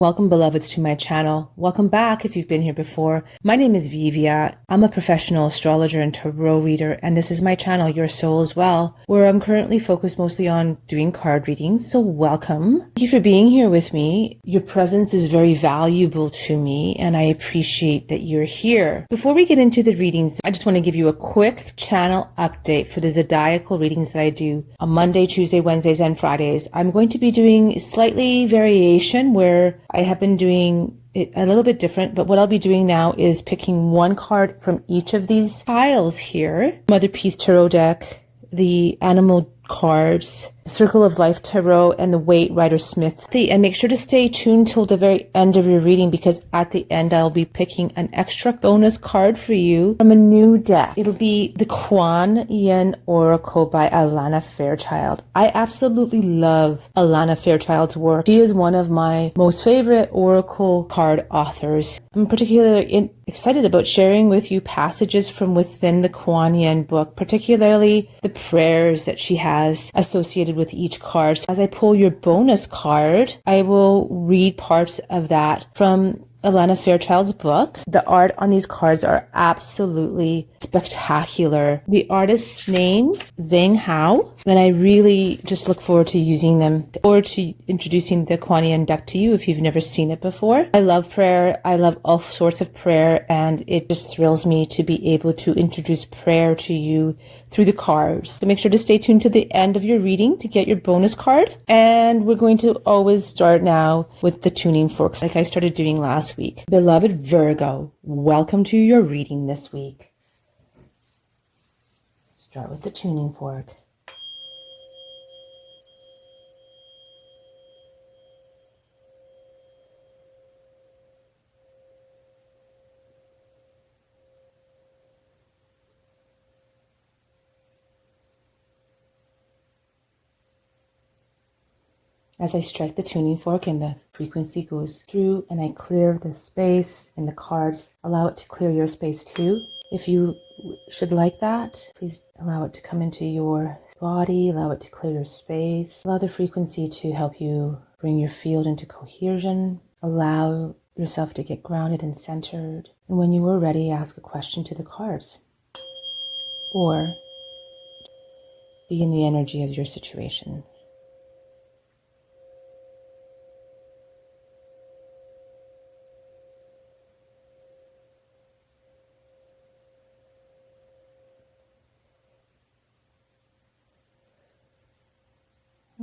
Welcome, beloveds, to my channel. Welcome back if you've been here before. My name is Vivia. I'm a professional astrologer and tarot reader, and this is my channel, Your Soul as Well, where I'm currently focused mostly on doing card readings. So welcome. Thank you for being here with me. Your presence is very valuable to me, and I appreciate that you're here. Before we get into the readings, I just want to give you a quick channel update for the zodiacal readings that I do on Monday, Tuesday, Wednesdays, and Fridays. I'm going to be doing slightly variation where I have been doing it a little bit different, but what I'll be doing now is picking one card from each of these piles here. Mother Peace Tarot deck, the Animal cards, Circle of Life Tarot, and the Waite Rider Smith. And make sure to stay tuned till the very end of your reading, because at the end I'll be picking an extra bonus card for you from a new deck. It'll be the Kuan Yin Oracle by Alana Fairchild. I absolutely love Alana Fairchild's work. She is one of my most favorite oracle card authors. I'm particularly excited about sharing with you passages from within the Kuan Yin book, particularly the prayers that she has associated with each card. So as I pull your bonus card, I will read parts of that from Alana Fairchild's book. The art on these cards are absolutely spectacular. The artist's name, Zhang Hao, and I really just look forward to using them or to introducing the Kuan Yin deck to you if you've never seen it before. I love prayer. I love all sorts of prayer, and it just thrills me to be able to introduce prayer to you through the cards. So make sure to stay tuned to the end of your reading to get your bonus card. And we're going to always start now with the tuning forks like I started doing last week. Beloved Virgo, welcome to your reading this week. Start with the tuning fork. As I strike the tuning fork and the frequency goes through and I clear the space in the cards, allow it to clear your space too. If you should like that, please allow it to come into your body, allow it to clear your space. Allow the frequency to help you bring your field into cohesion. Allow yourself to get grounded and centered. And when you are ready, ask a question to the cards. Or be in the energy of your situation.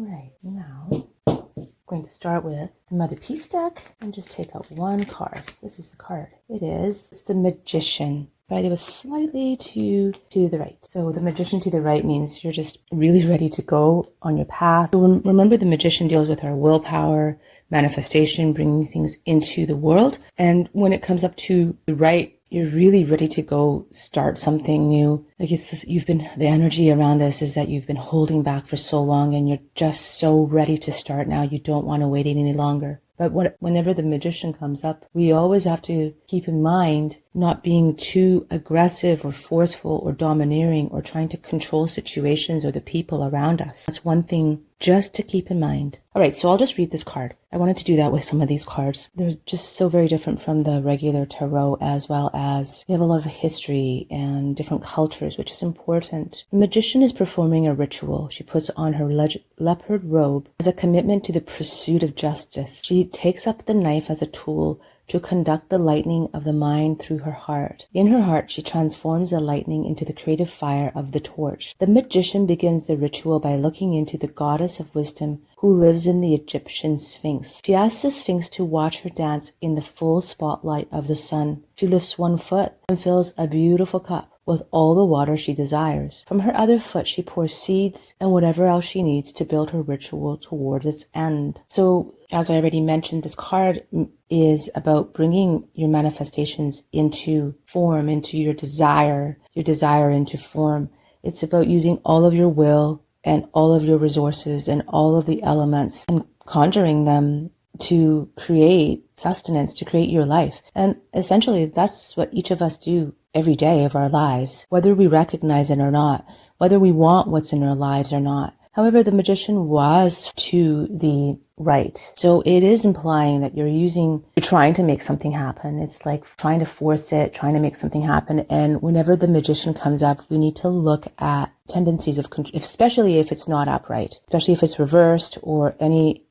Right, now I'm going to start with the Mother Peace deck and just take out one card. This is the card. It's the Magician, but it was slightly to the right. So the Magician to the right means you're just really ready to go on your path. So remember, the Magician deals with our willpower, manifestation, bringing things into the world. And when it comes up to the right, you're really ready to go start something new. Like the energy around this is that you've been holding back for so long and you're just so ready to start now. You don't want to wait any longer. But whenever the Magician comes up, we always have to keep in mind not being too aggressive or forceful or domineering or trying to control situations or the people around us. That's one thing just to keep in mind. All right, so I'll just read this card. I wanted to do that with some of these cards. They're just so very different from the regular tarot, as well as they have a lot of history and different cultures, which is important. The Magician is performing a ritual. She puts on her leopard robe as a commitment to the pursuit of justice. She takes up the knife as a tool to conduct the lightning of the mind through her heart. In her heart, she transforms the lightning into the creative fire of the torch. The Magician begins the ritual by looking into the goddess of wisdom who lives in the Egyptian Sphinx. She asks the Sphinx to watch her dance in the full spotlight of the sun. She lifts one foot and fills a beautiful cup with all the water she desires. From her other foot, she pours seeds and whatever else she needs to build her ritual towards its end. So, as I already mentioned, this card is about bringing your manifestations into form, into your desire into form. It's about using all of your will and all of your resources and all of the elements and conjuring them to create sustenance, to create your life. And essentially, that's what each of us do every day of our lives, whether we recognize it or not, whether we want what's in our lives or not. However, the Magician was to the right. So it is implying that you're trying to make something happen. It's like trying to force it, trying to make something happen. And whenever the Magician comes up, we need to look at tendencies of control, especially if it's not upright, especially if it's reversed or any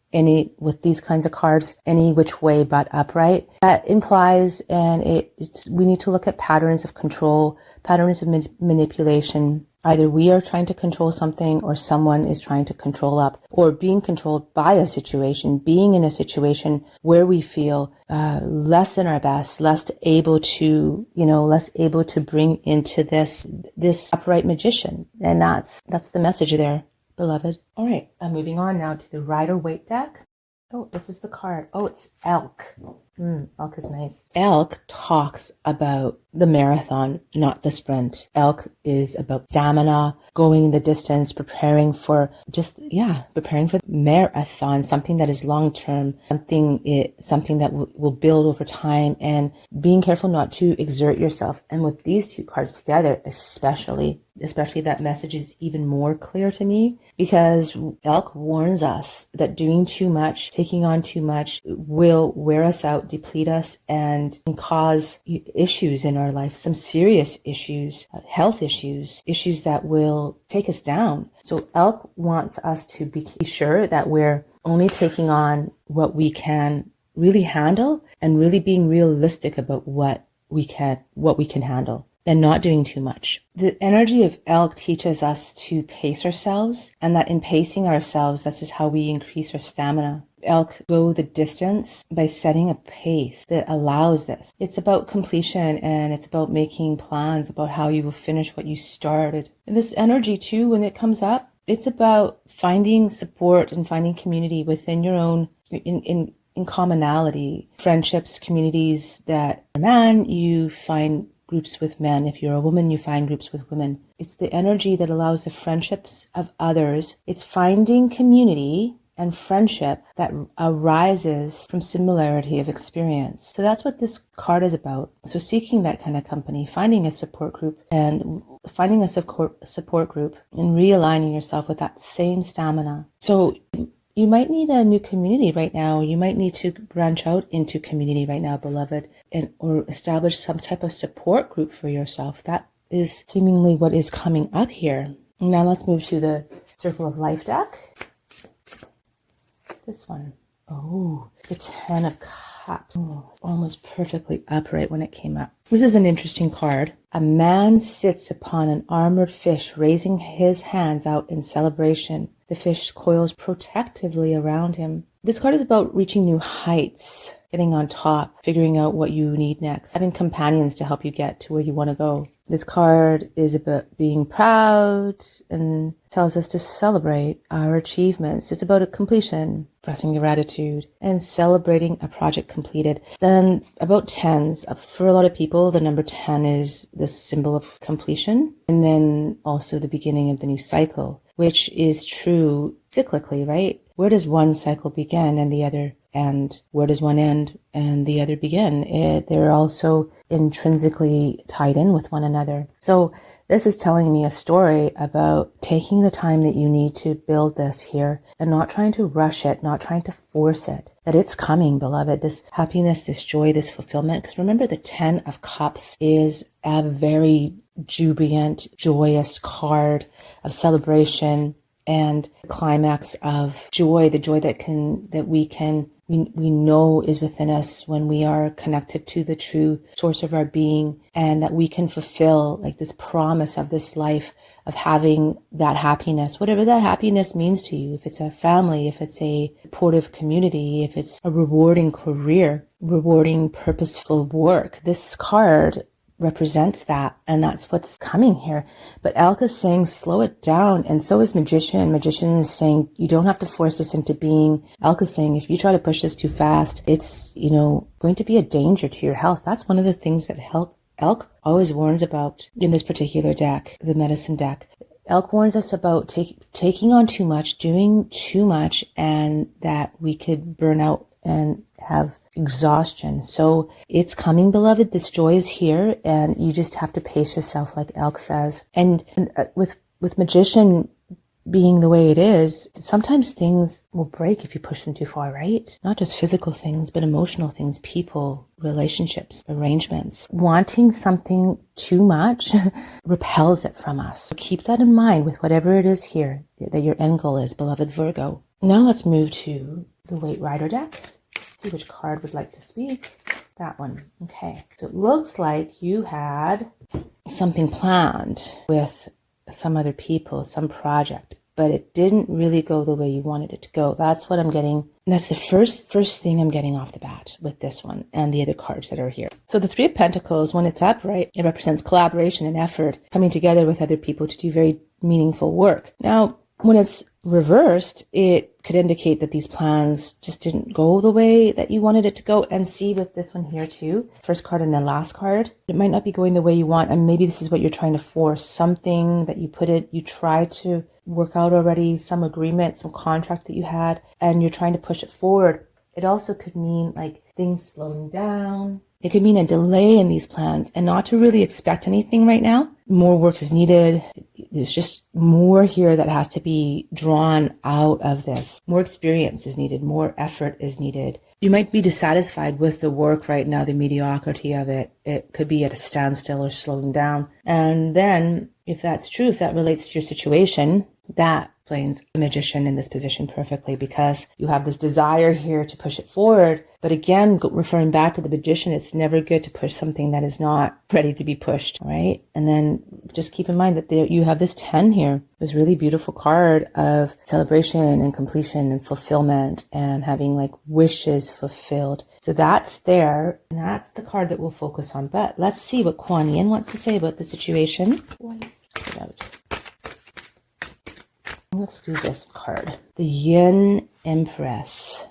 with these kinds of cards, any which way but upright. That implies, and we need to look at patterns of control, patterns of manipulation. Either we are trying to control something or someone is trying to control up, or being controlled by a situation, being in a situation where we feel less than our best, less able to bring into this upright Magician. And that's the message there, beloved. All right, I'm moving on now to the Rider-Waite deck. Oh, this is the card. Oh, it's Elk. Elk is nice. Elk talks about the marathon, not the sprint. Elk is about stamina, going the distance, preparing for the marathon, something that is long-term, something that will build over time, and being careful not to exert yourself. And with these two cards together, especially that message is even more clear to me, because Elk warns us that doing too much, taking on too much will wear us out, deplete us, and cause issues in our life, some serious issues, health issues that will take us down. So Elk wants us to be sure that we're only taking on what we can really handle, and really being realistic about what we can handle, and not doing too much. The energy of Elk teaches us to pace ourselves, and that in pacing ourselves, this is how we increase our stamina. Elk go the distance by setting a pace that allows this. It's about completion, and it's about making plans about how you will finish what you started. And this energy too, when it comes up, it's about finding support and finding community within your own, in commonality, friendships, communities. That a man, you find groups with men. If you're a woman, you find groups with women. It's the energy that allows the friendships of others. It's finding community and friendship that arises from similarity of experience. So that's what this card is about. So seeking that kind of company, finding a support group, and realigning yourself with that same stamina. So you might need a new community right now. You might need to branch out into community right now, beloved, or establish some type of support group for yourself. That is seemingly what is coming up here. Now let's move to the Circle of Life deck. This one. Oh, the 10 of Cups. Oh, it's almost perfectly upright when it came up. This is an interesting card. A man sits upon an armored fish, raising his hands out in celebration. The fish coils protectively around him. This card is about reaching new heights, getting on top, figuring out what you need next, having companions to help you get to where you want to go. This card is about being proud and tells us to celebrate our achievements. It's about a completion, expressing gratitude, and celebrating a project completed. Then about 10s. For a lot of people, the number 10 is the symbol of completion, and then also the beginning of the new cycle, which is true cyclically, right? Where does one cycle begin and the other end? Where does one end and the other begin? They're also intrinsically tied in with one another. So this is telling me a story about taking the time that you need to build this here, and not trying to rush it, not trying to force it, that it's coming, beloved, this happiness, this joy, this fulfillment. Because remember, the 10 of Cups is a very jubilant, joyous card of celebration and the climax of joy, the joy that we know is within us when we are connected to the true source of our being, and that we can fulfill, like, this promise of this life of having that happiness, whatever that happiness means to you. If it's a family, if it's a supportive community, if it's a rewarding career, rewarding purposeful work, this card represents that, and that's what's coming here. But Elk is saying slow it down, and so is Magician. Magician is saying you don't have to force this into being. Elk is saying if you try to push this too fast, it's going to be a danger to your health. That's one of the things that Elk always warns about in this particular deck, the medicine deck. Elk warns us about taking on too much, doing too much, and that we could burn out and have exhaustion. So it's coming, beloved. This joy is here, and you just have to pace yourself, like Elk says. And with Magician, being the way it is, sometimes things will break if you push them too far, right? Not just physical things, but emotional things, people, relationships, arrangements. Wanting something too much repels it from us. So keep that in mind with whatever it is here that your end goal is, beloved Virgo. Now let's move to the Weight Rider deck. See which card would like to speak. That one. Okay. So it looks like you had something planned with some other people, some project, but it didn't really go the way you wanted it to go. That's what I'm getting. That's the first thing I'm getting off the bat with this one and the other cards that are here. So the Three of Pentacles, when it's upright, it represents collaboration and effort, coming together with other people to do very meaningful work. Now, when it's reversed, it could indicate that these plans just didn't go the way that you wanted it to go. And see with this one here too, first card and then last card, it might not be going the way you want. And maybe this is what you're trying to force, something that you tried to work out already, some agreement, some contract that you had, and you're trying to push it forward. It also could mean like things slowing down. It could mean a delay in these plans and not to really expect anything right now. More work is needed. There's just more here that has to be drawn out of this. More experience is needed. More effort is needed. You might be dissatisfied with the work right now, the mediocrity of it. It could be at a standstill or slowing down. And then if that's true, if that relates to your situation, that explains the Magician in this position perfectly, because you have this desire here to push it forward. But again, referring back to the Magician, it's never good to push something that is not ready to be pushed, right? And then just keep in mind that you have this 10 here, this really beautiful card of celebration and completion and fulfillment and having like wishes fulfilled. So that's there, and that's the card that we'll focus on. But let's see what Kuan Yin wants to say about the situation. Let's do this card. The Yin Empress.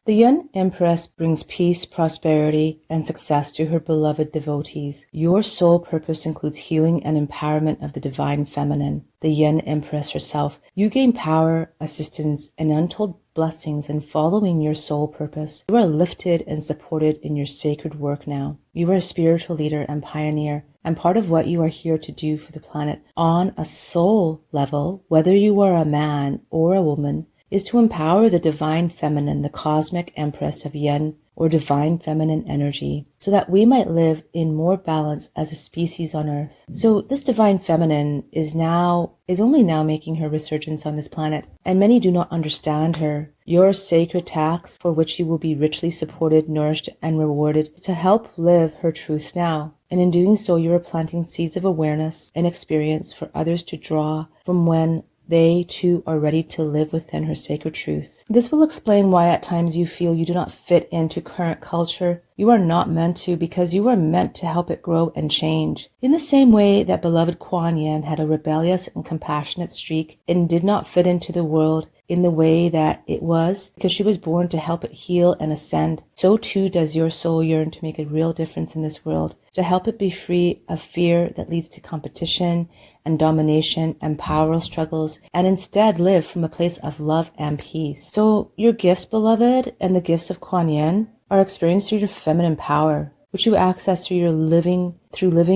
The Yin Empress brings peace, prosperity, and success to her beloved devotees. Your soul purpose includes healing and empowerment of the divine feminine, the Yin Empress herself. You gain power, assistance, and untold blessings in following your soul purpose. You are lifted and supported in your sacred work now. You are a spiritual leader and pioneer, and part of what you are here to do for the planet on a soul level, whether you are a man or a woman, is to empower the divine feminine, the cosmic empress of Yin, or divine feminine energy, so that we might live in more balance as a species on Earth. So this divine feminine is only now making her resurgence on this planet, and many do not understand her. Your sacred task, for which you will be richly supported, nourished, and rewarded, is to help live her truths now. And in doing so, you are planting seeds of awareness and experience for others to draw from when they too are ready to live within her sacred truth. This will explain why at times you feel you do not fit into current culture. You are not meant to, because you are meant to help it grow and change. In the same way that beloved Kuan Yin had a rebellious and compassionate streak and did not fit into the world in the way that it was, because she was born to help it heal and ascend, so too does your soul yearn to make a real difference in this world, to help it be free of fear that leads to competition and domination and power struggles, and instead live from a place of love and peace. So your gifts, beloved, and the gifts of Kuan Yin are experienced through your feminine power, which you access through living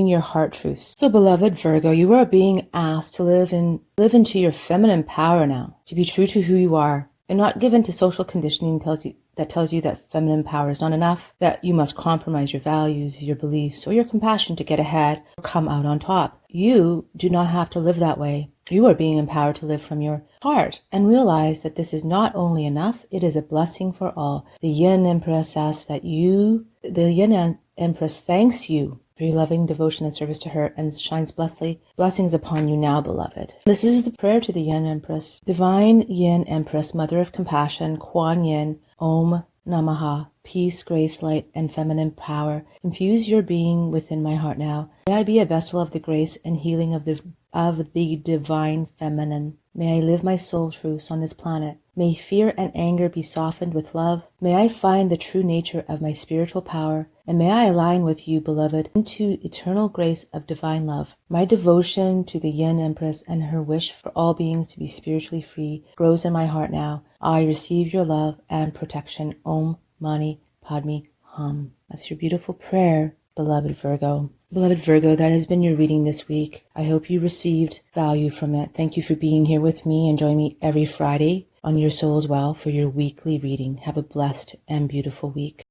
your heart truths. So beloved Virgo, you are being asked to live into your feminine power now, to be true to who you are, and not given to social conditioning that tells you that feminine power is not enough, that you must compromise your values, your beliefs, or your compassion to get ahead or come out on top. You do not have to live that way. You are being empowered to live from your heart and realize that this is not only enough, it is a blessing for all. The Yin Empress asks the Yin Empress thanks you for your loving devotion and service to her, and shines blessings upon you now, beloved. This is the prayer to the Yin Empress. Divine Yin Empress, Mother of Compassion, Kuan Yin, Om Namaha, peace, grace, light, and feminine power. Infuse your being within my heart now. May I be a vessel of the grace and healing of the divine feminine. May I live my soul truths on this planet. May fear and anger be softened with love. May I find the true nature of my spiritual power, and may I align with you, beloved, into eternal grace of divine love. My devotion to the Yin Empress and her wish for all beings to be spiritually free grows in my heart now. I receive your love and protection. Om Mani Padme Hum. That's your beautiful prayer beloved Virgo. Beloved Virgo, that has been your reading this week. I hope you received value from it. Thank you for being here with me and join me every Friday on Your Soul's Well for your weekly reading. Have a blessed and beautiful week.